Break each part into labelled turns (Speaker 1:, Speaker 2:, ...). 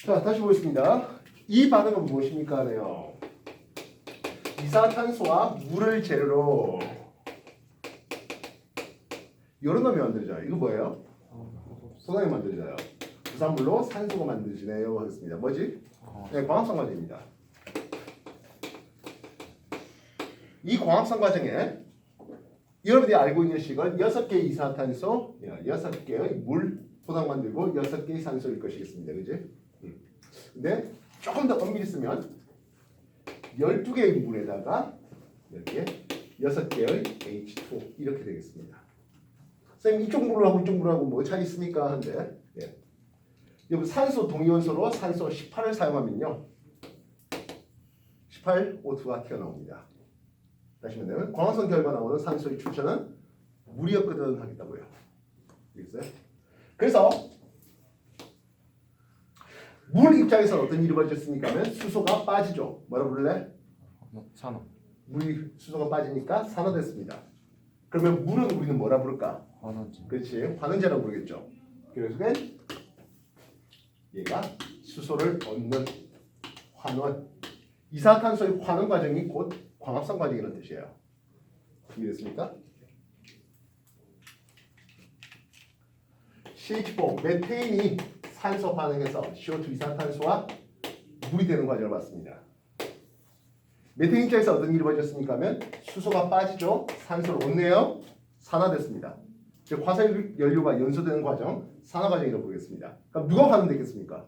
Speaker 1: 자, 다시 보겠습니다. 이 반응은 무엇입니까? 네요. 이산화탄소와 물을 재료로 이런 놈이 만들어져요. 이거 뭐예요? 소당이 만들어져요. 부산물로 산소가 만들어지네요. 하겠습니다. 뭐지? 네, 광합성 과정입니다. 이 광합성 과정에 여러분들이 알고 있는 식은 6개의 이산화탄소, 6개의 물, 소당 만들고 6개의 산소일 것이겠습니다. 그지? 근데 조금 더 엄밀히 쓰면 12개의 물에다가 이렇게 6개의 H2 이렇게 되겠습니다. 선생님 이쪽 물하고 이쪽 물하고 뭐 차이 있습니까? 한데 여기 산소 동위원소로 산소 18을 사용하면요 18 O2가 튀어나옵니다. 다시 말하면 광합성 결과 나오는 산소의 출처는 물이었거든 하겠다고요. 알겠어요? 그래서 물 입장에서는 어떤 일이 벌어졌습니까? 하면 수소가 빠지죠. 뭐라 부를래?
Speaker 2: 산화.
Speaker 1: 물이 수소가 빠지니까 산화됐습니다. 그러면 물은 우리는 뭐라 부를까?
Speaker 2: 환원제.
Speaker 1: 그렇지, 환원제라고 부르겠죠. 그래서 얘가 수소를 얻는 환원. 이산화탄소의 환원 과정이 곧 광합성 과정이라는 뜻이에요. 이해됐습니까? CH4 메테인이 산소 반응해서 CO2 이산화탄소와 물이 되는 과정을 봤습니다. 메테인 입장에서 어떤 일이 벌어졌습니까? 하면 수소가 빠지죠. 산소를 얻네요. 산화됐습니다. 즉 화석 연료가 연소되는 과정, 산화 과정이라고 보겠습니다. 그럼 누가 환원되겠습니까?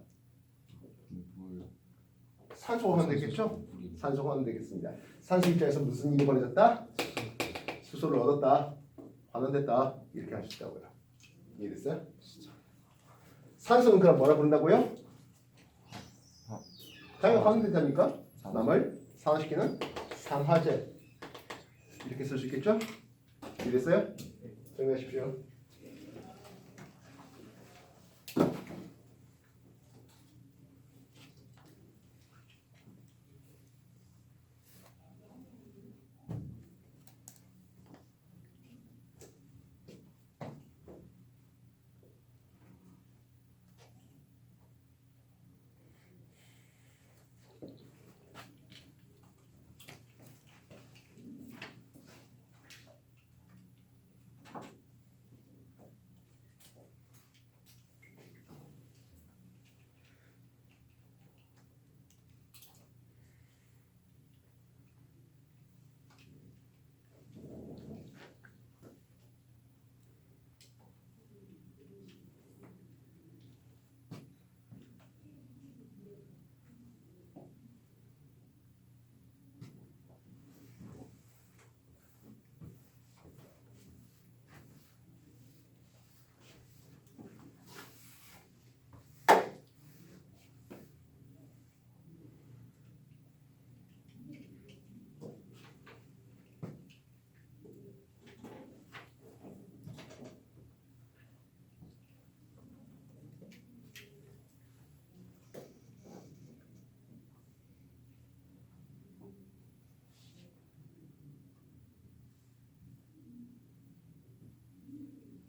Speaker 1: 산소가 환원되겠죠? 산소가 환원되겠습니다. 산소 입장에서 무슨 일이 벌어졌다? 수소를 얻었다. 환원됐다. 이렇게 할 수 있다고요. 이해됐어요? 산소는 그럼 뭐라 부른다고요? 자기가 환원된다니까? 남을 산화시키는 산화제. 이렇게 쓸 수 있겠죠? 이해됐어요? 정리하십시오.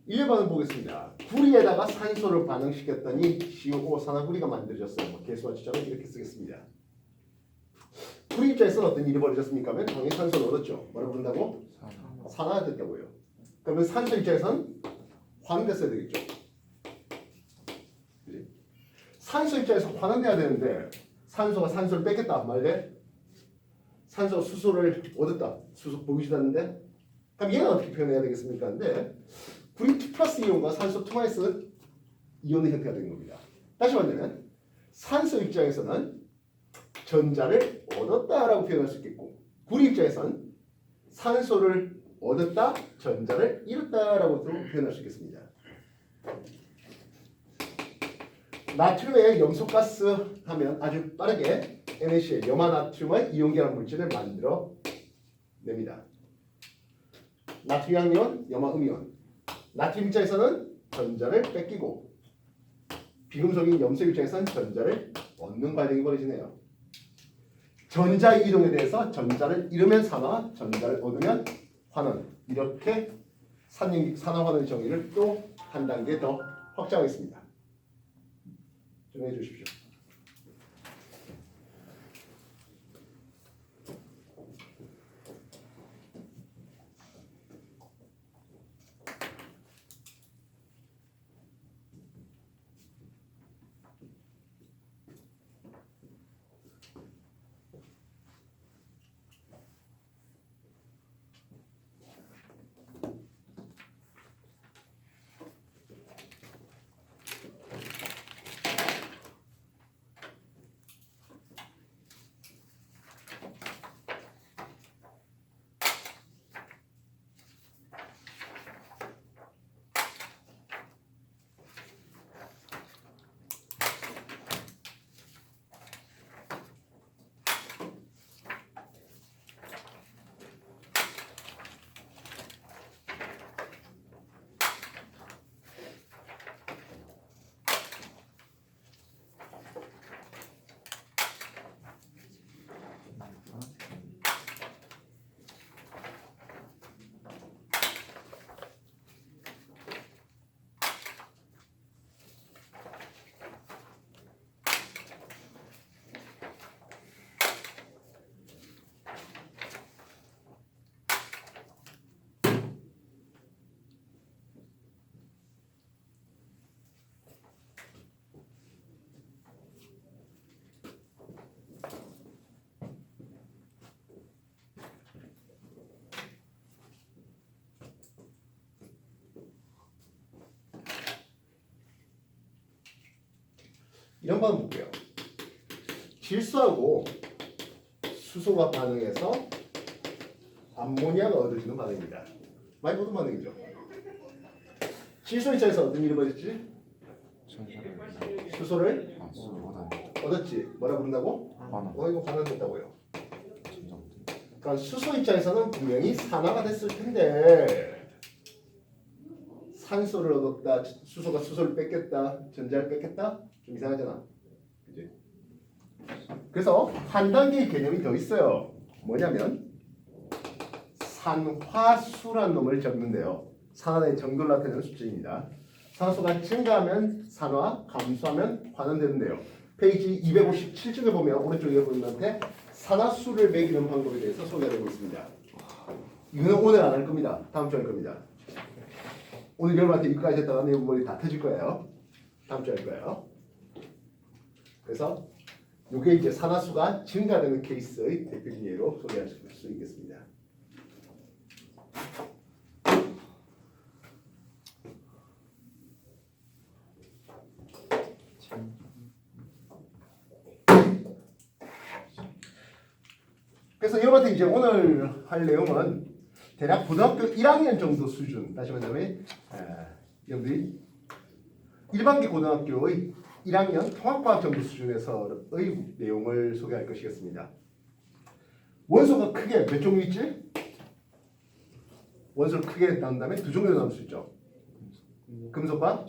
Speaker 1: (1번을) 보겠습니다. 구리에다가 산소를 반응시켰더니 CO 산화구리가 만들어졌어요. 개수와 지점은 이렇게 쓰겠습니다. 구리 입장에서는 어떤 일이 벌어졌습니까? 하면 당연히 산소를 얻었죠. 뭐라 부른다고? 산화됐다고요. 그러면 산소 입장에서는 환원됐어야 되겠죠. 그치? 산소 입장에서 환원돼야 되는데 산소가 산소를 뺏겠다 말래? 산소 수소를 얻었다. 수소 보기 싫었는데 그럼 얘는 어떻게 표현해야 되겠습니까? 근데 구리 2 플러스 이온과 산소 2 마이너스 이온의 형태가 되는 겁니다. 다시 말하면 산소 입장에서는 전자를 얻었다라고 표현할 수 있겠고 구리 입장에서는 산소를 얻었다, 전자를 잃었다라고 표현할 수 있겠습니다. 나트륨의 염소가스 하면 아주 빠르게 NaCl, 염화나트륨의 이온결합 물질을 만들어 냅니다. 나트륨 이온, 염화 음이온. 나트륨 입장에서는 전자를 뺏기고 비금속인 염소 입장에서는 전자를 얻는 과정이 벌어지네요. 전자 이동에 대해서 전자를 잃으면 산화, 전자를 얻으면 환원. 이렇게 산화환원 정의를 또 한 단계 더 확장하겠습니다. 정리해 주십시오. 이런 거 한번 볼게요. 질소하고 수소가 반응해서 암모니아가 얻어지는 반응입니다. 많이 보던 반응이죠. 질소 입장에서 어떤 일이 벌어졌지? 수소를 얻었지. 뭐라 부른다고? 이거 반응됐다고요. 그러니까 수소 입장에서는 분명히 산화가 됐을 텐데 산소를 얻었다. 수소가 수소를 뺏겼다. 전자를 뺏겼다. 좀 이상하잖아. 그지? 그래서 한 단계의 개념이 더 있어요. 뭐냐면 산화수란 놈을 적는데요. 산화의 정도를 나타내는 수치입니다. 산소가 증가하면 산화, 감소하면 환원되는데요. 페이지 257쪽에 보면 오른쪽 여러분한테 산화수를 매기는 방법에 대해서 소개하고 있습니다. 이거는 오늘 안 할 겁니다. 다음 주에 할 겁니다. 오늘 여러분한테 이거까지 했다가 내일 머리 다 터질 거예요. 다음 주에 할 거예요. 그래서 이게 이제 산화수가 증가되는 케이스의 대표적인 예로 소개할 수 있겠습니다. 그래서 여러분한테 이제 오늘 할 내용은 대략 고등학교 1학년 정도 수준, 다시 말하면 여러분들이 일반계 고등학교의 1학년 통합과학 정도 수준에서의 내용을 소개할 것이겠습니다. 원소가 크게 몇 종류 있지? 원소를 크게 나눈다면 두 종류로 나눌 수 있죠. 금속과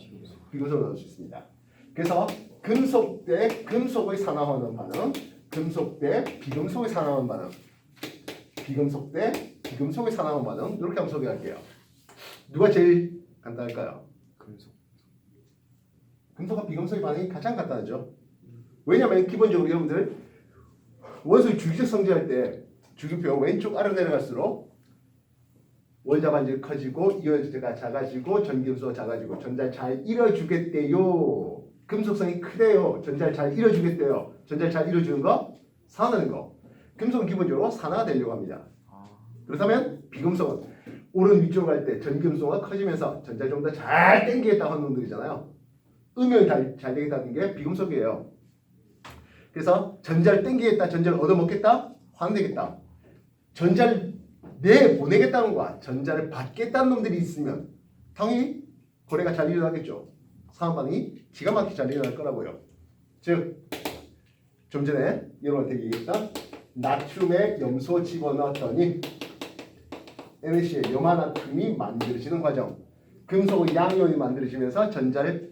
Speaker 1: 비금속으로 나눌 수 있습니다. 그래서 금속 대 금속의 산화환원 반응, 금속 대 비금속의 산화환원 반응, 비금속 대 비금속의 산화환원 반응 이렇게 한번 소개할게요. 누가 제일 간단할까요? 금속과 비금속의 반응이 가장 간단하죠. 왜냐하면 기본적으로 여러분들 원소의 주기적 성질할 때 주기표 왼쪽 아래로 내려갈수록 원자 반지가 커지고 이어지가 작아지고 전기음수가 작아지고 전자를 잘 잃어주겠대요. 금속성이 크대요. 전자를 잘 잃어주겠대요. 전자를 잘 잃어주는 거 산화하는 거. 금속은 기본적으로 산화되려고 합니다. 그렇다면 비금속은 오른 위쪽으로 갈 때 전기음수가 커지면서 전자를 좀 더 잘 당기겠다 하는 놈들이잖아요. 음영이 잘 되겠다는 게 비금속이에요. 그래서 전자를 당기겠다, 전자를 얻어먹겠다, 환되겠다. 전자를 내보내겠다는 거야. 전자를 받겠다는 놈들이 있으면 당연히 거래가 잘 일어나겠죠. 상환 반응이 기가 막히게 잘 일어날 거라고요. 즉, 좀 전에 여러분한테 얘기했던 나트륨에 염소 집어넣었더니 NaCl 염화나트륨이 만들어지는 과정. 금속의 양이온이 만들어지면서 전자를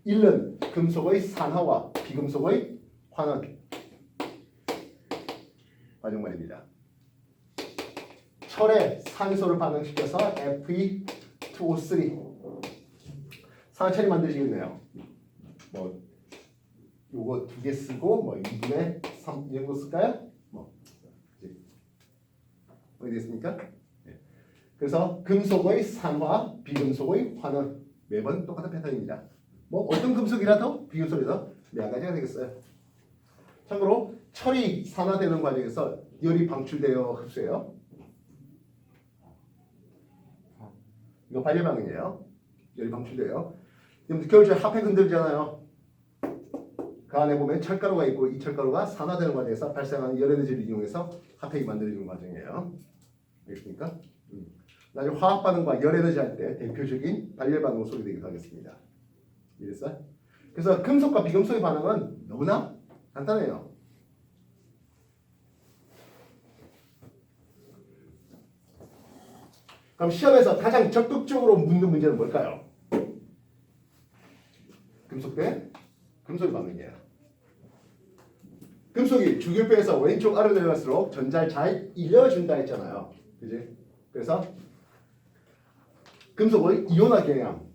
Speaker 1: 잃는 금속의 산화와 비금속의 환원 과정 말입니다. 철에 산소를 반응시켜서 Fe2O3 산화철이 만들어지겠네요. 뭐 요거 두 개 쓰고 뭐 2분의 3 이 정도 쓸까요? 뭐 어디 됐습니까? 네. 그래서 금속의 산화, 비금속의 환원 매번 똑같은 패턴입니다. 뭐 어떤 금속이라도 비금속이라도 네 가지가 되겠어요. 참고로 철이 산화되는 과정에서 열이 방출되어 흡수해요. 이거 발열 반응이에요. 열이 방출돼요. 겨울철 핫팩 흔들잖아요. 그 안에 보면 철가루가 있고 이 철가루가 산화되는 과정에서 발생하는 열 에너지를 이용해서 핫팩이 만들어지는 과정이에요. 알겠습니까? 나중에 화학 반응과 열 에너지 할 때 대표적인 발열 반응으로 소개되기도 하겠습니다. 이랬어요? 그래서 금속과 비금속의 반응은 너무나 간단해요. 그럼 시험에서 가장 적극적으로 묻는 문제는 뭘까요? 금속 대 금속의 반응이에요. 금속이 주기표에서 왼쪽 아래로 내려갈수록 전자를 잘 잃어준다 했잖아요. 그지? 그래서 금속의 이온화 경향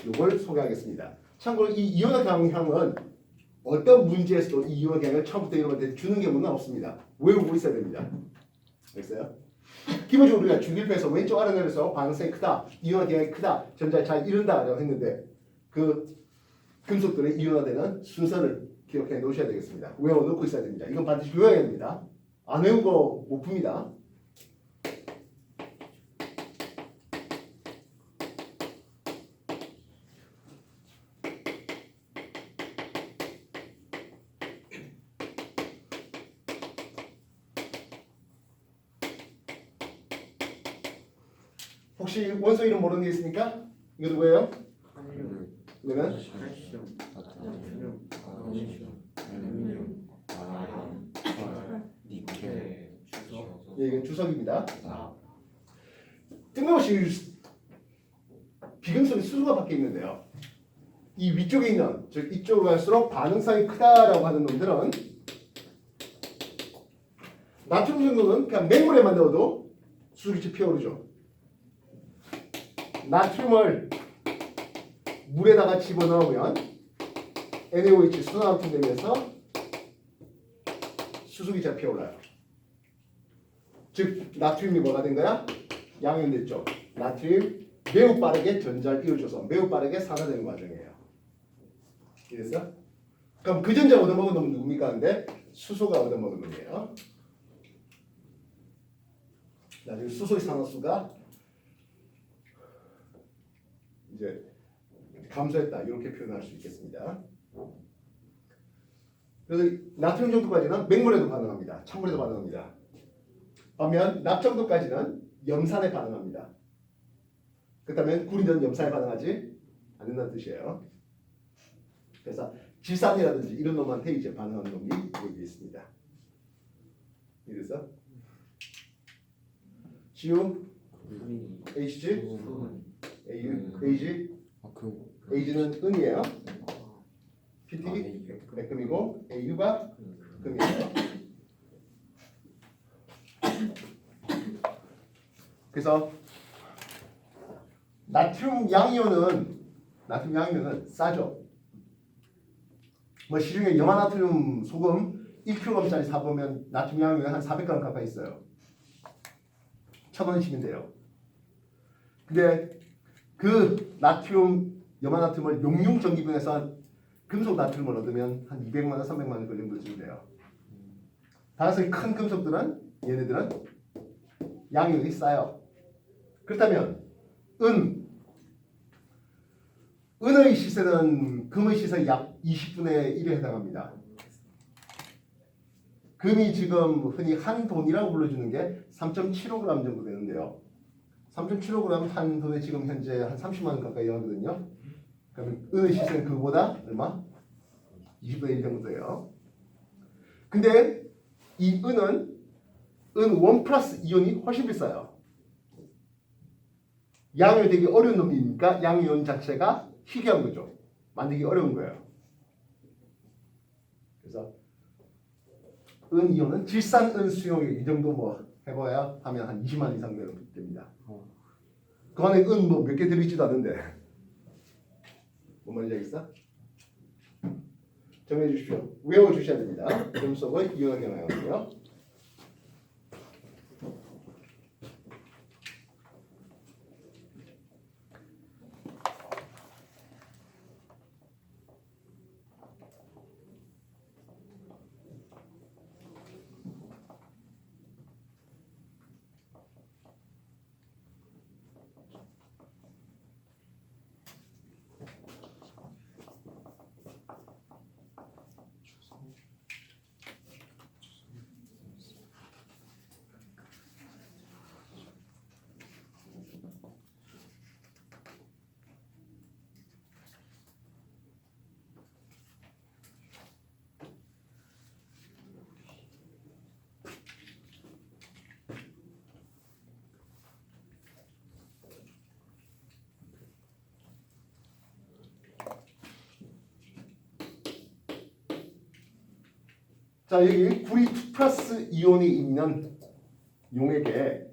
Speaker 1: 이걸 소개하겠습니다. 참고로 이 이온화 경향은 어떤 문제에서도 이 이온화 경향을 처음부터 여러분한테 주는 경우는 없습니다. 외우고 있어야 됩니다. 알겠어요? 기본적으로 우리가 주기표에서 왼쪽 아래 내려서 반응성이 크다, 이온화 경향이 크다, 전자를 잘 잃는다라고 했는데 그 금속들의 이온화되는 순서를 기억해 놓으셔야 되겠습니다. 외워놓고 있어야 됩니다. 이건 반드시 외워야 됩니다. 안 외운 거 못 풉니다. 혹시 원소 이름 모르는 게 있습니까? 이거 누구예요? 그러면
Speaker 2: 칼슘, 나트륨, 마그네슘, 알루미늄, 바람, 철, 니켈, 주석,
Speaker 1: 예, 이건 주석입니다.
Speaker 2: 납,
Speaker 1: 뜬금없이 비금속에 수소가 박혀 있는데요. 이 위쪽에 있는, 즉 이쪽으로 갈수록 반응성이 크다라고 하는 놈들은 나트륨 정도는 그냥 맹물에만 넣어도 수소기체 피어오르죠. 나트륨을 물에다가 집어넣으면 NaOH 수소나트륨 되면서 수소기체가 피어올라요. 즉 나트륨이 뭐가 된 거야? 양이온됐죠. 나트륨 매우 빠르게 전자를 이어줘서 매우 빠르게 산화되는 과정이에요. 이해됐어? 그럼 그 전자 얻어먹은 놈은 누굽니까? 근데 수소가 얻어먹은 놈이에요. 나중에 수소의 산화수가 이제 감소했다 이렇게 표현할 수 있겠습니다. 그래서 나트륨 정도까지는 맹물에도 반응합니다. 찬물에도 반응합니다. 반면 납 정도까지는 염산에 반응합니다. 그렇다면 구리는 염산에 반응하지 않는다는 뜻이에요. 그래서 질산이라든지 이런 놈한테 이제 반응하는 놈이 여기 있습니다. 이래서 지우
Speaker 2: 루미니,
Speaker 1: HG
Speaker 2: 수은,
Speaker 1: AG AG는 은이에요. PT 백금이고 AU가 금이에요. 그래서 나트륨 양이온은 싸죠. 뭐 시중에 염화나트륨 소금 1kg짜리 사보면 나트륨 양이온이 한 400g 가까이 있어요. 1,000원씩은 돼요. 근데 그 나트륨 염화나트륨을 용융 전기분해서 금속 나트륨을 얻으면 한 200만 원, 300만 원 그 정도쯤 돼요. 다른 큰 금속들은 얘네들은 양이온이 싸요. 그렇다면 은의 시세는 금의 시세 약 20분의 1에 해당합니다. 금이 지금 흔히 한 돈이라고 불러주는 게 3.75g 정도 되는데요. 3.75g 한 돈에 지금 현재 한 30만 원 가까이 하거든요. 그러면 은의 시세는 그보다 얼마? 20분의 1 정도 돼요. 근데 이 은 1 플러스 이온이 훨씬 비싸요. 양이온이 되기 어려운 놈이니까 양이온 자체가 희귀한 거죠. 만들기 어려운 거예요. 그래서 은 이온은 질산 은 수용액 이 정도 뭐 해봐야 하면 한 20만 이상 됩니다. 그 안에 은 뭐 몇 개 들어있지도 않는데 뭔 말인지 알겠어? 정리해 주십시오. 외워주셔야 됩니다. 금속의 이온화 경향이고요. 자, 여기 구리 2 플러스 이온이 있는 용액에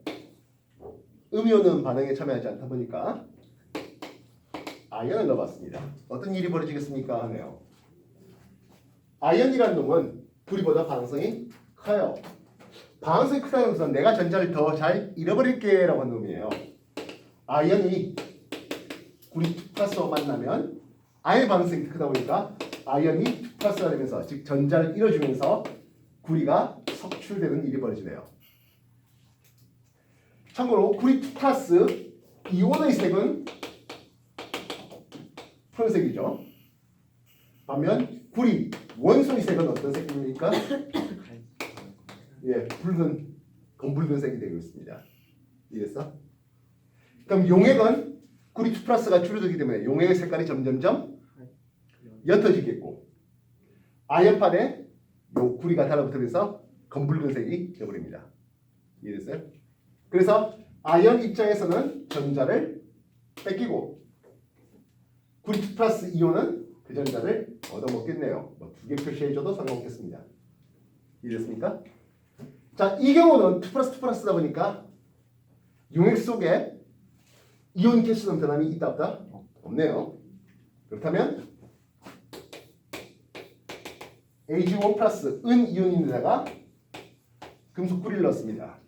Speaker 1: 음이온은 반응에 참여하지 않다 보니까 아연을 넣어봤습니다. 어떤 일이 벌어지겠습니까? 하네요. 아연이라는 놈은 구리보다 반응성이 커요. 반응성이 크다는 것은 내가 전자를 더 잘 잃어버릴게 라고 하는 놈이에요. 아연이 구리 2 플러스와 만나면 아연의 반응성이 크다 보니까 아연이 2 플러스가 되면서 즉 전자를 잃어주면서 구리가 석출되는 일이 벌어지네요. 참고로 구리 2 플러스 이온의 색은 푸른색이죠. 반면 구리 원소의 색은 어떤 색입니까? 예, 검붉은 색이 되고 있습니다. 이해했어? 그럼 용액은 구리 2 플러스가 줄어들기 때문에 용액의 색깔이 점점점 옅어지겠고 아연판에 요 구리가 달라붙으면서 검붉은색이 되어버립니다. 이해됐어요? 그래서 아연 입장에서는 전자를 뺏기고 구리 2 플러스 이온은 그 전자를 얻어먹겠네요. 뭐 2개 표시해줘도 상관없겠습니다. 이해됐습니까? 자, 이 경우는 2 플러스 2 플러스다 보니까 용액 속에 이온 개수는 변함이 있다 없다? 없네요. 그렇다면 Ag1 플러스 은 이온인데다가 금속 구리를 넣습니다.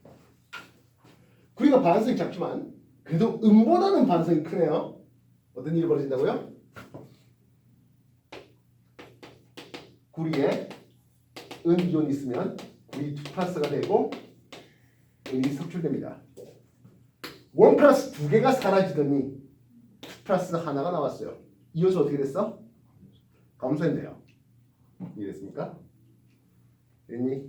Speaker 1: 구리가 반응성이 작지만 그래도 은보다는 반응성이 크네요. 어떤 일이 벌어진다고요? 구리에 은 이온이 있으면 구리 2 플러스가 되고 은이 섭출됩니다. 1 플러스 2개가 사라지더니 2 플러스 하나가 나왔어요. 이온수 어떻게 됐어? 감소했네요. 이해됐습니까? 됐니?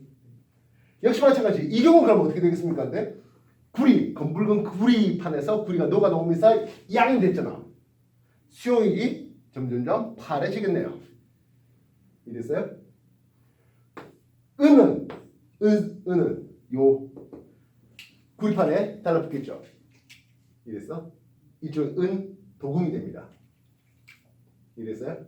Speaker 1: 역시 마찬가지. 이 경우 그러면 어떻게 되겠습니까? 근데 구리, 검붉은 구리판에서 구리가 녹아 녹으면서 양이 됐잖아. 수용액이 점점점 파래지겠네요. 이해됐어요? 은은 요 구리판에 달라붙겠죠. 이랬어? 이쪽 은 도금이 됩니다. 이랬어요?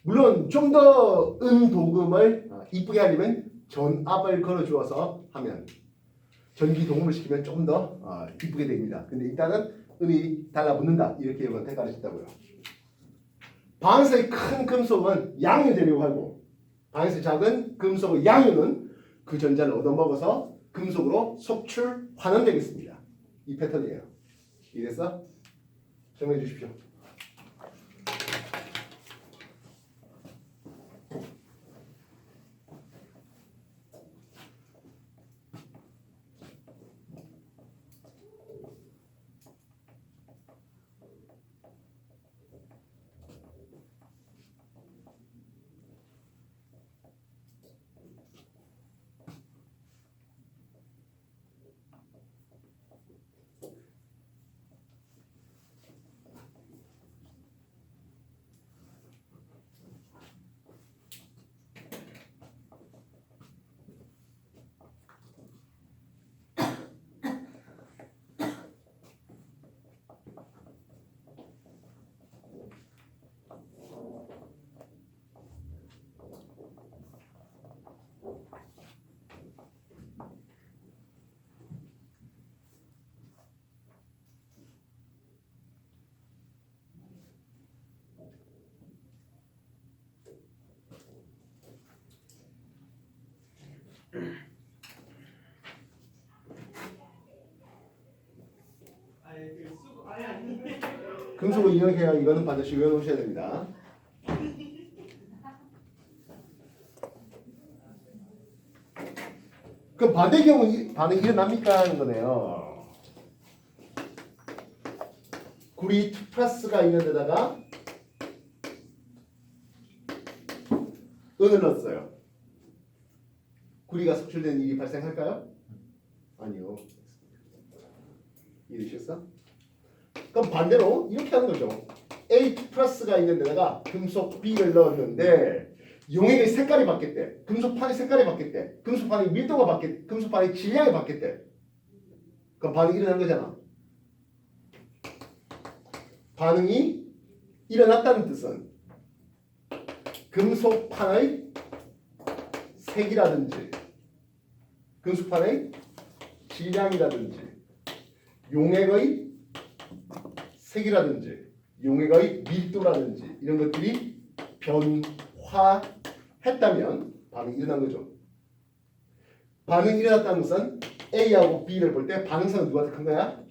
Speaker 1: 물론 좀 더 은 도금을 이쁘게 하려면 전압을 걸어 주어서 하면 전기 도금을 시키면 좀 더 이쁘게 됩니다. 근데 일단은 은이 달라붙는다 이렇게 여러분한테 가르쳤다고요. 반응성이 큰 금속은 양이 되려고 하고 반응성이 작은 금속의 양유는 그 전자를 얻어먹어서 금속으로 속출 환원되겠습니다. 이 패턴이에요. 이래서 정리해 주십시오. 금속을 이용해야 이거는 반드시 외워놓으셔야 됩니다. 그럼 반대 경우 반응이 일어납니까 하는 거네요. 구리 2 플러스가 있는 데다가 은을 넣었어요. 구리가 속출되는 일이 발생할까요? 아니요. 이해되셨어? 그럼 반대로 이렇게 하는 거죠. A2 플러스가 있는 데다가 금속 B를 넣었는데 용액의 색깔이 바뀌었대. 금속판의 색깔이 바뀌었대. 금속판의 밀도가 바뀌었대. 금속판의 질량이 바뀌었대. 그럼 반응이 일어난 거잖아. 반응이 일어났다는 뜻은 금속판의 색이라든지 금속판의 질량이라든지 용액의 색이라든지 용액의 밀도라든지 이런 것들이 변화했다면 반응이 일어난 거죠. 반응이 일어났다는 것은 A하고 B를 볼 때 반응성은 누가 더 큰 거야?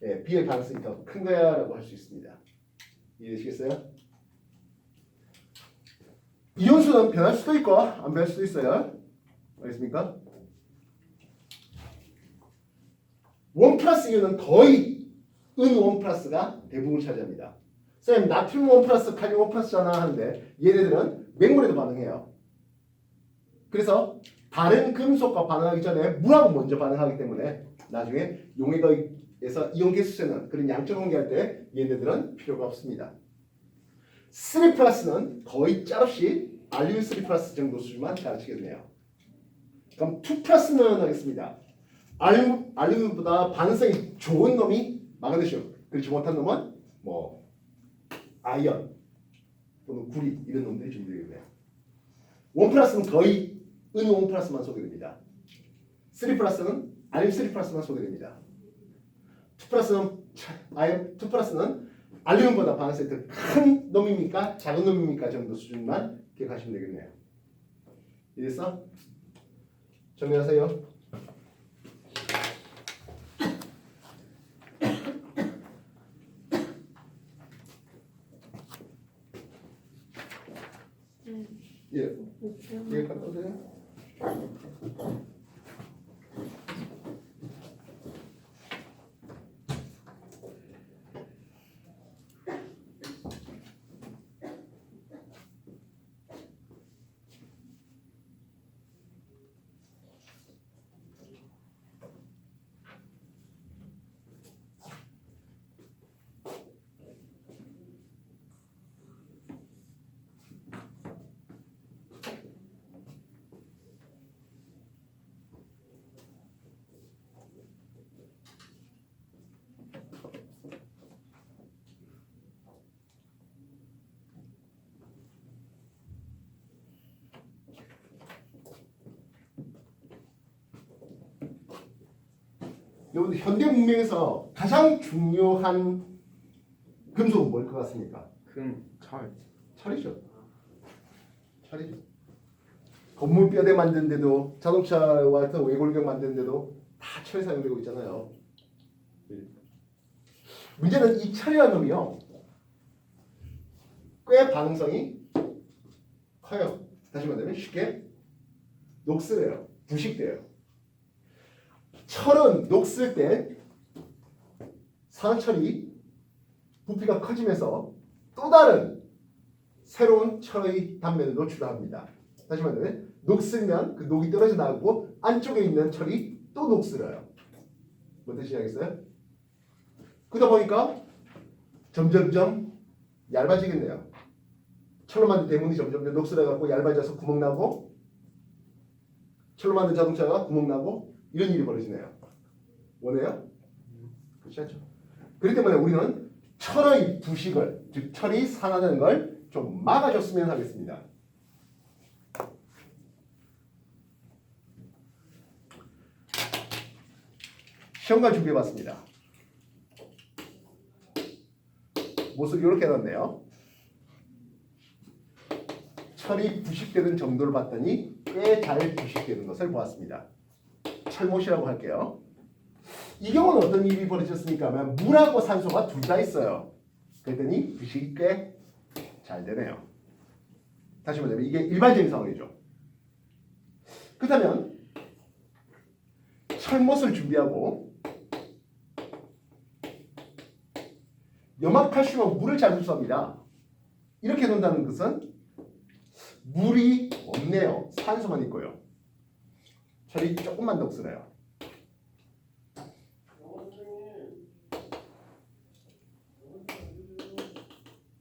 Speaker 1: 네, B의 반응성이 더 큰 거야 라고 할 수 있습니다. 이해되시겠어요? 이온수는 변할 수도 있고 안 변할 수도 있어요. 알겠습니까? 1 플러스 이온은 거의 은 1 플러스가 대부분을 차지합니다. 선생님 나트륨 1 플러스 칼륨 1 플러스잖아 하는데 얘네들은 맹물에도 반응해요. 그래서 다른 금속과 반응하기 전에 물하고 먼저 반응하기 때문에 나중에 용액의 그래서 이온계수세는 그런 양적 관계할 때 얘네들은 필요가 없습니다. 3 플러스는 거의 짤없이 알루민 3 플러스 정도 수준만 가르치겠네요. 그럼 2 플러스는 하겠습니다. 알루민보다 반응성이 좋은 놈이 마그네슘, 그렇지 못한 놈은 뭐 아이언 또는 구리 이런 놈들이 준비되겠네요. 1 플러스는 거의 은유 1 플러스만 소개됩니다. 3 플러스는 알루민 3 플러스만 소개됩니다. 2 플러스는 알루민보다 반응성이 더 큰 놈입니까? 작은 놈입니까? 정도 수준만 기억하시면 되겠네요. 이랬어? 정리하세요. 예. 예, 갔다 오세요. 여러분들 현대 문명에서 가장 중요한 금속은 뭘 것 같습니까? 철이죠. 철이죠. 건물 뼈대 만드는데도 자동차와 같은 외골경 만드는데도 다 철이 사용되고 있잖아요. 문제는 이 철이라는 놈이요. 꽤 반응성이 커요. 다시 말하면 쉽게 녹슬어요. 부식돼요. 철은 녹슬 때 산화철이 부피가 커지면서 또 다른 새로운 철의 단면을 노출합니다. 다시 말하면 녹슬면 그 녹이 떨어져 나가고 안쪽에 있는 철이 또 녹슬어요. 뭔 뜻인지 알겠어요? 그러다 보니까 점점점 얇아지겠네요. 철로 만든 대문이 점점 녹슬어갖고 얇아져서 구멍 나고 철로 만든 자동차가 구멍 나고 이런 일이 벌어지네요. 원해요? 그렇지 않죠. 그렇기 때문에 우리는 철의 부식을, 즉 철이 산화되는 걸 좀 막아줬으면 하겠습니다. 시험관 준비해봤습니다. 모습 이렇게 해놨네요. 철이 부식되는 정도를 봤더니 꽤 잘 부식되는 것을 보았습니다. 철못이라고 할게요. 이 경우는 어떤 일이 벌어졌습니까? 물하고 산소가 둘 다 있어요. 그랬더니 부식이 꽤 잘 되네요. 다시 말하면 이게 일반적인 상황이죠. 그렇다면 철못을 준비하고 염화칼슘하고 물을 잘 흡수합니다. 이렇게 놓는다는 것은 물이 없네요. 산소만 있고요. 철이 조금만 녹슬어요.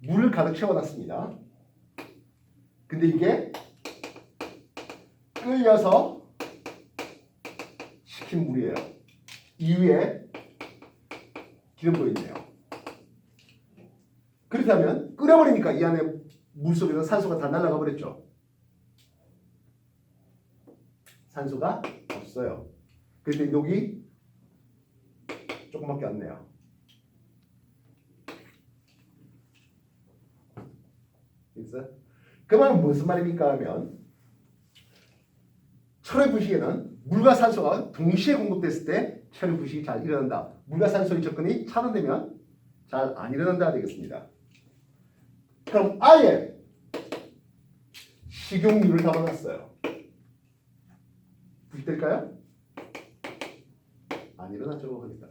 Speaker 1: 물을 가득 채워놨습니다. 근데 이게 끓여서 식힌 물이에요. 이 위에 기름도 있네요. 그렇다면 끓여버리니까 이 안에 물 속에서 산소가 다 날아가 버렸죠. 산소가 없어요. 그런데 녹이 조금밖에 안 나요. 있어요? 그 말은 무슨 말입니까 하면 철의 부식에는 물과 산소가 동시에 공급됐을 때 철의 부식이 잘 일어난다. 물과 산소의 접근이 차단되면 잘 안 일어난다 되겠습니다. 그럼 아예 식용유를 담아놨어요. 부식될까요? 안 일어나죠. 그러니까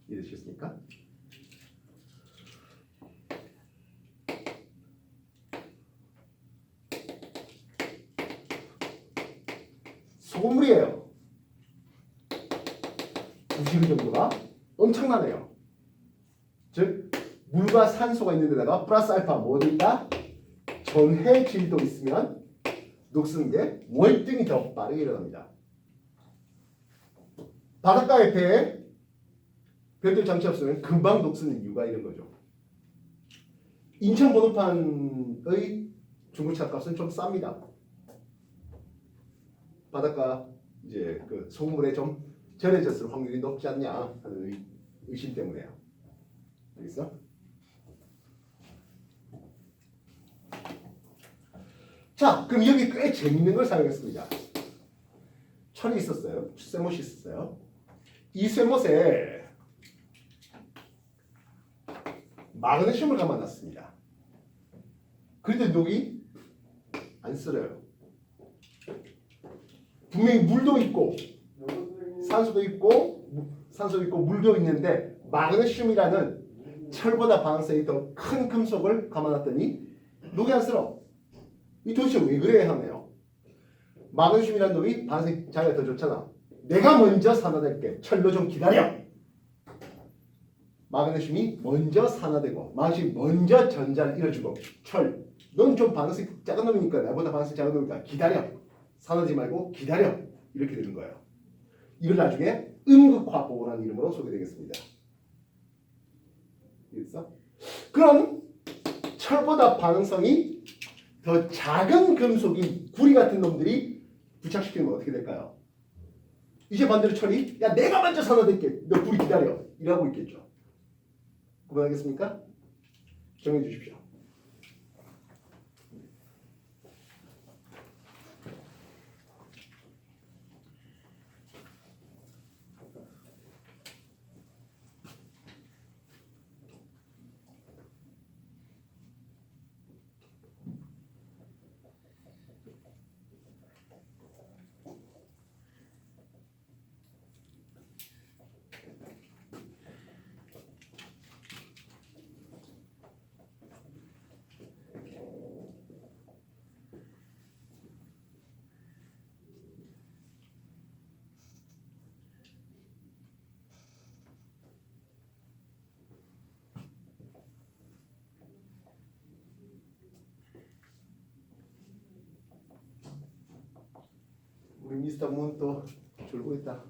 Speaker 1: 이해되시겠습니까? 소금물이에요. 부식을 알루미늄 정도가 엄청나네요. 즉 물과 산소가 있는 데다가 플러스 알파 뭐도 있다? 전해질도 있으면 녹슬는 게 월등히 더 빠르게 일어납니다. 바닷가에 배에 별도 장치 없으면 금방 녹슬는 이유가 이런 거죠. 인천 번호판의 중고차 값은 좀 쌉니다. 바닷가 이제 그 소금물에 좀 절여졌을 확률이 높지 않냐 하는 의심 때문에요. 알겠어? 자, 그럼 여기 꽤 재밌는 걸 사용했습니다. 철이 있었어요. 쇠못이 있었어요. 이 쇠못에 마그네슘을 감아놨습니다. 그런데 녹이 안 쓸어요. 분명히 물도 있고 산소도 있고 물도 있는데 마그네슘이라는 철보다 반응성이 더 큰 금속을 감아놨더니 녹이 안 쓸어. 이 도대체 왜 그래야 하네요. 마그네슘이라는 놈이 반응성 자기가 더 좋잖아. 내가 먼저 산화될게. 철로 좀 기다려. 마그네슘이 먼저 산화되고 마그네슘이 먼저 전자를 잃어주고 철. 넌 좀 반응성이 작은 놈이니까 나보다 반응성이 작은 놈이니까 기다려. 산화되지 말고 기다려. 이렇게 되는 거예요. 이걸 나중에 음극화보라는 이름으로 소개되겠습니다. 알겠어? 그럼 철보다 반응성이 더 작은 금속인 구리 같은 놈들이 부착시키면 어떻게 될까요? 이제 반대로 철이 야 내가 먼저 산화될게. 너 구리 기다려. 이러고 있겠죠. 구분하겠습니까? 정해 주십시오. 우리 미스터 문 또 졸고 있다.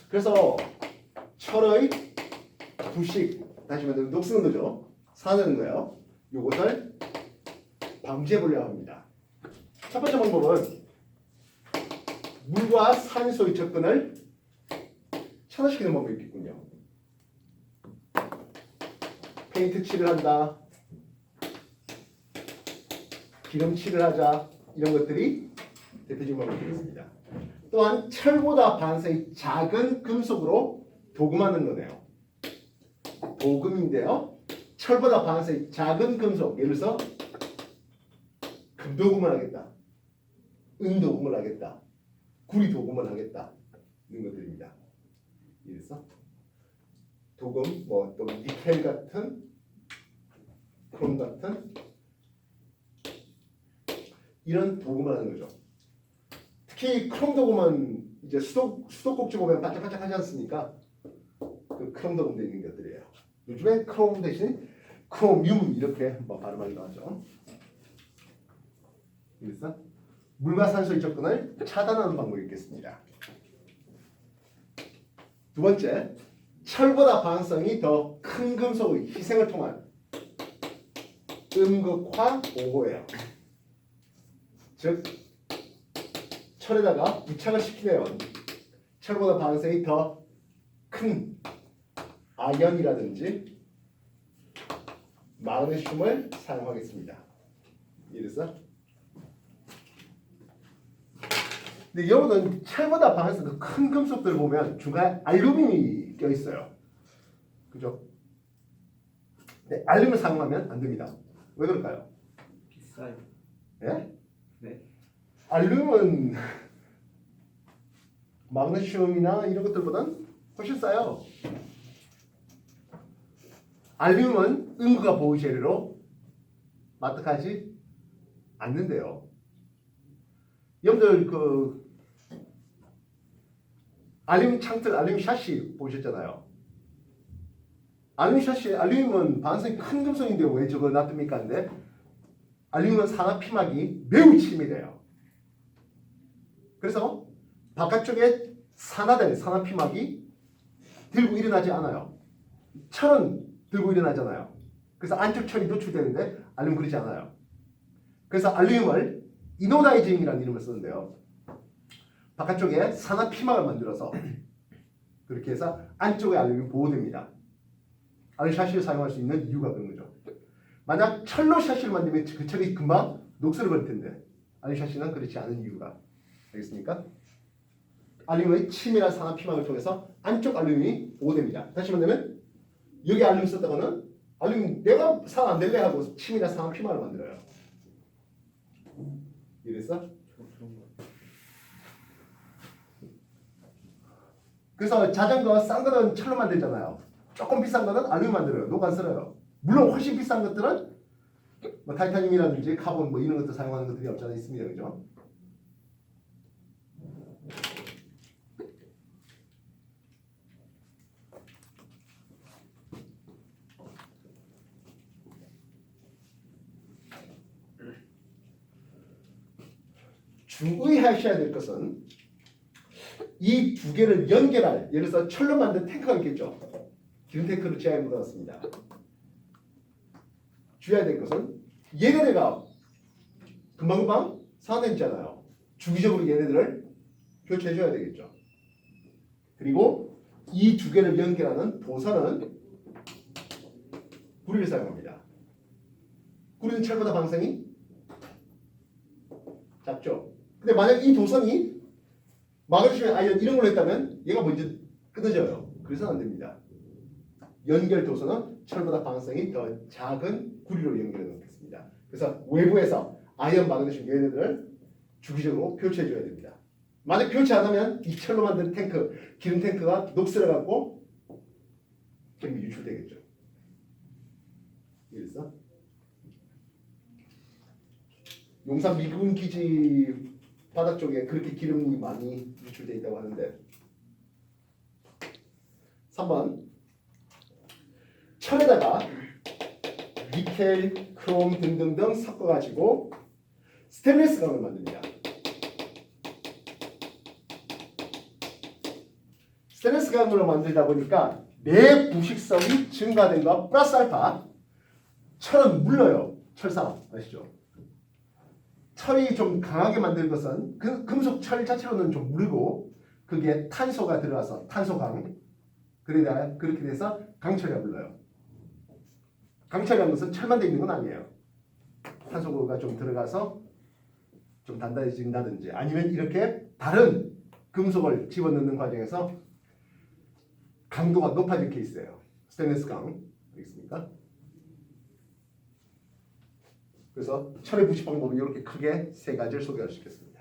Speaker 1: 그래서 철의 부식 다시 말해서 녹쓰는 거죠. 사는 거예요. 요것을 방지해 보려고 합니다. 첫 번째 방법은 물과 산소의 접근을 차단시키는 방법이 있겠군요. 페인트 칠을 한다, 기름칠을 하자 이런 것들이 대표적인 방법이 되겠습니다. 또한 철보다 반응성이 작은 금속으로 도금하는 거네요. 도금인데요. 철보다 반응성이 작은 금속, 예를 들어서 금도금을 하겠다, 은도금을 하겠다, 구리도금을 하겠다 이런 것들입니다. 이래서 도금, 뭐 또 니켈 같은, 크롬 같은 이런 도금을 하는 거죠. 특히 크롬 도금은 이제 수도꼭지 보면 반짝반짝하지 않습니까? 그 크롬 도금 되어 있는 것들이에요. 요즘엔 크롬 대신 크로뮴 이렇게 뭐 발음하기도 하죠. 그래서 물과 산소의 접근을 차단하는 방법이 있겠습니다. 두 번째, 철보다 반응성이 더 큰 금속의 희생을 통한 음극화 보호예요. 즉 철에다가 부착을 시키면 철보다 반응성이 더 큰 아연이라든지 마그네슘을 사용하겠습니다. 이래서 근데 여러분은 철보다 반응성 더 큰 금속들 보면 중간에 알루미늄이 껴 있어요. 그죠? 네, 알루미늄을 사용하면 안 됩니다. 왜 그럴까요?
Speaker 2: 비싸요.
Speaker 1: 예?
Speaker 2: 네.
Speaker 1: 알루미늄은 마그네슘이나 이런 것들보다는 훨씬 싸요. 알루미늄은 은과 보호 재료로 마뜩하지 않는데요. 여러분들 그 알루미늄 창틀, 알루미늄 샤시 보셨잖아요. 알루미늄 샤시, 알루미늄은 반성이 큰 금속인데 왜 저걸 놔둡니까? 근데 알루미늄은 산화 피막이 매우 치밀해요. 그래서 바깥쪽에 산화된 산화 피막이 들고 일어나지 않아요. 철은 들고 일어나잖아요. 그래서 안쪽 철이 노출되는데 알루미늄 그렇지 않아요. 그래서 알루미늄을 이노다이징이라는 이름을 쓰는데요. 바깥쪽에 산화 피막을 만들어서 그렇게 해서 안쪽에 알루미늄이 보호됩니다. 알루미늄 샤시를 사용할 수 있는 이유가 그런 거죠. 만약 철로 샤시를 만들면 그 철이 금방 녹슬어버릴 텐데 알루미늄 샤시는 그렇지 않은 이유가 알겠습니까? 알루미늄의 치밀한 산화 피막을 통해서 안쪽 알루미늄이 보호됩니다. 다시 말하면 여기 알루미늄 썼다가는 알루미늄 내가 산 안 될래 하고 치밀한 산화 피막을 만들어요. 이랬어? 그래서 자전거 싼 거는 철로 만들잖아요. 조금 비싼 거는 알루미늄 만들어요. 녹 안 쓸어요. 물론 훨씬 비싼 것들은 뭐 타이타늄이라든지 카본 뭐 이런 것들 사용하는 것들이 없지 않아 있습니다. 그죠? 주의하셔야 될 것은 이 두 개를 연결할, 예를 들어서 철로 만든 탱크가 있겠죠. 기름 탱크를 제안해 묻어놨습니다. 주의해야 될 것은 얘네들가 금방금방 산화되잖아요. 주기적으로 얘네들을 교체해줘야 되겠죠. 그리고 이 두 개를 연결하는 도선은 구리를 사용합니다. 구리는 철보다 방성이 작죠. 근데 만약 이 도선이 마그네슘 아이언 이런 걸로 했다면 얘가 먼저 끊어져요. 그래서 안 됩니다. 연결 도선은 철보다 방성이 더 작은 구리로 연결해 놓겠습니다. 그래서 외부에서 아이언 마그네슘 얘네들을 주기적으로 교체해 줘야 됩니다. 만약 교체 안 하면 이 철로 만든 탱크, 기름 탱크가 녹슬어 갖고 기름이 유출되겠죠. 이해했어? 용산 미군 기지 바닥 쪽에 그렇게 기름이 많이 유출되어 있다고 하는데 3번 철에다가 니켈, 크롬 등등등 섞어가지고 스테인리스 강을 만듭니다. 스테인리스 강으로 만들다 보니까 내 부식성이 증가된 거 플러스 알파 철은 물러요. 철사 아시죠? 철이 좀 강하게 만든 것은 금속 철 자체로는 좀 무르고 그게 탄소가 들어가서 탄소강 그렇게 돼서 강철이라 불러요. 강철이라는 것은 철만 돼 있는 건 아니에요. 탄소가 좀 들어가서 좀 단단해진다든지 아니면 이렇게 다른 금속을 집어넣는 과정에서 강도가 높아진 케이스예요. 스테인리스 강 알겠습니까? 그래서 철의 부식 방법은 이렇게 크게 세 가지를 소개할 수 있겠습니다.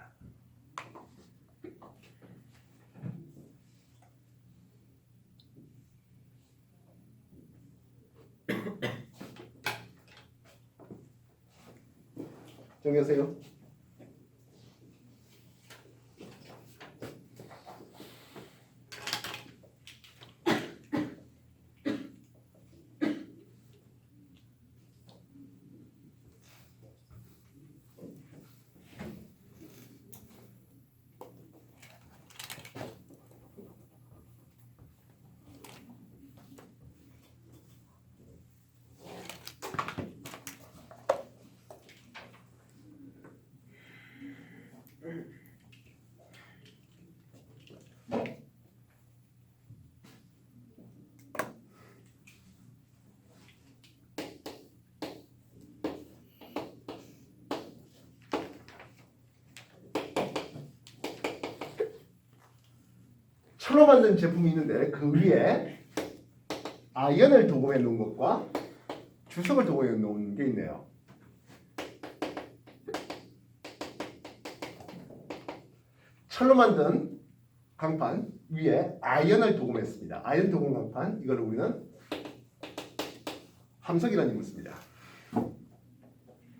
Speaker 1: 정리하세요. 철로 만든 제품이 있는데 그 위에 아연을 도금해 놓은 것과 주석을 도금해 놓은 게 있네요. 철로 만든 강판 위에 아연을 도금했습니다. 아연 도금 강판 이걸 우리는 함석이라는 이름을 씁니다.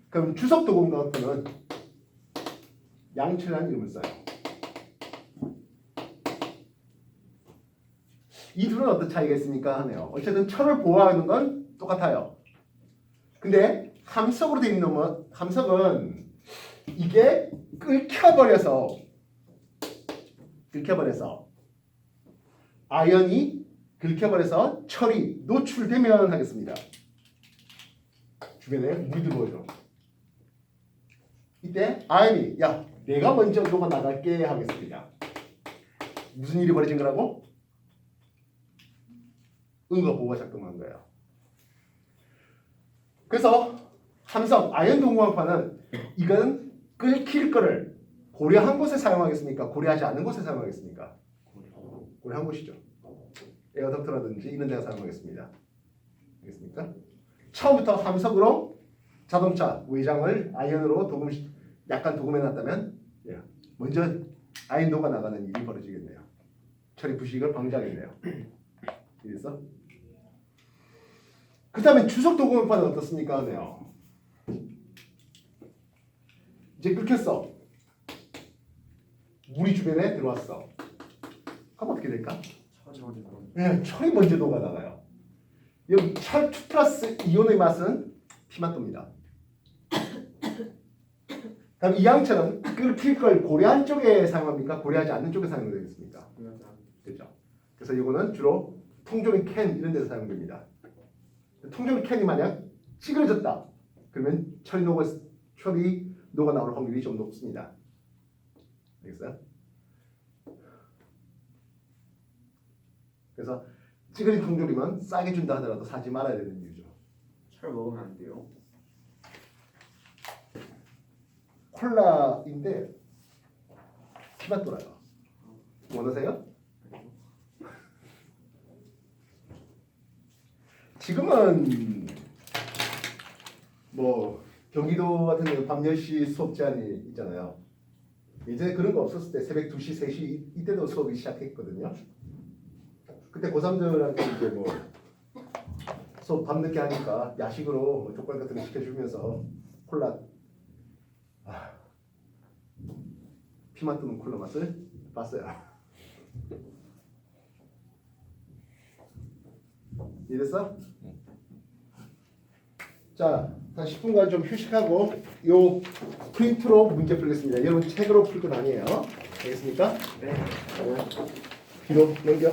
Speaker 1: 그럼 주석 도금 강판은 양철이라는 이름을 써요. 이 둘은 어떤 차이가 있습니까? 하네요. 어쨌든 철을 보호하는 건 똑같아요. 근데 함석으로 되어 있는 놈은 함석은 이게 끓여버려서 아연이 긁혀버려서 철이 노출되면 하겠습니다. 주변에 물이 들어오죠. 이때 아연이 야 내가 먼저 녹아 나갈게 하겠습니다. 무슨 일이 벌어진 거라고? 응거 보호가 작동한 거예요. 그래서 함석 아연 동광판은 이건 끓일 거를 고려한 곳에 사용하겠습니까? 고려하지 않는 곳에 사용하겠습니까? 고려한 곳이죠. 에어덕트라든지 이런 데가 사용하겠습니다. 알겠습니까? 처음부터 함석으로 자동차 외장을 아연으로 약간 도금해놨다면 먼저 아연 녹아 나가는 일이 벌어지겠네요. 처리 부식을 방지하겠네요. 이래서 그 다음에 주석 도금판은 어떻습니까? 하네요. 이제 끓였어. 물이 주변에 들어왔어. 그럼 어떻게 될까? 철이 먼저 녹아 나가요. 여기 철 2 플러스 이온의 맛은 피맛도입니다. 그럼 이 양철은 끓일 걸 고려한 쪽에 사용합니까? 고려하지 않는 쪽에 사용되겠습니까? 그렇죠. 그래서 이거는 주로 통조림 캔 이런 데서 사용됩니다. 통조림 캔이 만약 찌그러졌다. 그러면 철이 녹아 나올 확률이 좀 높습니다. 알겠어요? 그래서 찌그러진 통조림은 싸게 준다 하더라도 사지 말아야 되는 이유죠.
Speaker 2: 철 먹으면 안 돼요.
Speaker 1: 콜라인데 피맛 돌아요. 원하세요? 지금은 뭐 경기도 같은 데는 밤 10시 수업 제한이 있잖아요. 이제 그런 거 없었을 때 새벽 2시, 3시 이때도 수업이 시작했거든요. 그때 고3들한테 이제 뭐 수업 밤늦게 하니까 야식으로 뭐 족발 같은 거 시켜주면서 콜라 피맛 도는 콜라 맛을 봤어요. 이랬어? 자, 한 10분간 좀 휴식하고 요 프린트로 문제 풀겠습니다. 여러분 책으로 풀 건 아니에요. 알겠습니까?
Speaker 2: 네.
Speaker 1: 뒤로 넘겨.